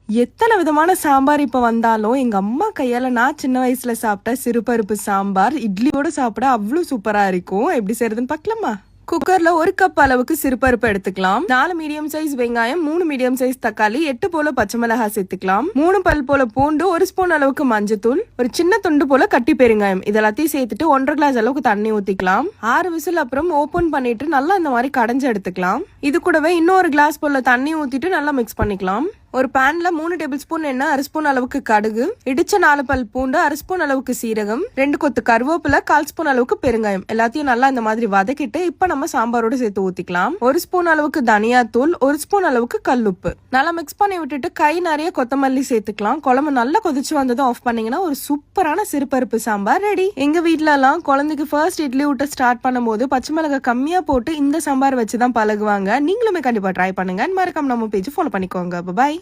எத்தனை விதமான சாம்பார் இப்ப வந்தாலும் எங்க அம்மா கையால நான் சின்ன வயசுல சாப்பிட்ட சிறுபருப்பு சாம்பார் இட்லியோட சாப்பிட அவ்வளவு சூப்பரா இருக்கும். எப்படி செய்யறதுன்னு பார்க்கலாமா? குக்கர்ல 1 கப் அளவுக்கு சிறுபருப்பு எடுத்துக்கலாம். 4 மீடியம் சைஸ் வெங்காயம், 3 மீடியம் சைஸ் தக்காளி, 8 போல பச்சை மிளகாய் சேர்த்துக்கலாம். 3 பல் போல பூண்டு, 1 ஸ்பூன் அளவுக்கு மஞ்சத்தூள், ஒரு சின்ன துண்டு போல கட்டி பெருங்காயம் இதெல்லாத்தையும் சேர்த்துட்டு 1.5 கிளாஸ் அளவுக்கு தண்ணி ஊத்திக்கலாம். 6 விசில் அப்புறம் ஓபன் பண்ணிட்டு நல்லா இந்த மாதிரி கடைஞ்சு எடுத்துக்கலாம். இது கூடவே இன்னொரு கிளாஸ் போல தண்ணி ஊத்திட்டு நல்லா மிக்ஸ் பண்ணிக்கலாம். ஒரு பேன்ல 3 டேபிள் ஸ்பூன் எண்ணெய், 1/2 ஸ்பூன் அளவுக்கு கடுகு, இடிச்ச 4 பல் பூண்டு, 1/2 ஸ்பூன் அளவுக்கு சீரகம், 2 கொத்து கருவேப்பிலை, 1/4 ஸ்பூன் அளவுக்கு பெருங்காயம் எல்லாத்தையும் நல்லா இந்த மாதிரி வதக்கிட்டு இப்ப நம்ம சாம்பாரோட சேர்த்து ஊத்திக்கலாம். 1 ஸ்பூன் அளவுக்கு தனியாத்தூள், 1 ஸ்பூன் அளவுக்கு கல்லுப்பு நல்லா மிக்ஸ் பண்ணி விட்டுட்டு கை நிறைய கொத்தமல்லி சேர்த்துக்கலாம். குழம்பு நல்லா கொதிச்சு வந்ததும் ஆஃப் பண்ணீங்கன்னா ஒரு சூப்பரான சிறுபருப்பு சாம்பார் ரெடி. எங்க வீட்ல எல்லாம் குழந்தைக்கு ஃபர்ஸ்ட் இட்லி ஊட்ட ஸ்டார்ட் பண்ணும்போது பச்சை மிளகாய் கம்மியா போட்டு இந்த சாம்பார் வச்சுதான் பழகுவாங்க. நீங்களுமே கண்டிப்பா ட்ரை பண்ணுங்க. மறக்காம நம்ம பேஜ் ஃபாலோ பண்ணிக்கோங்க. பாய்.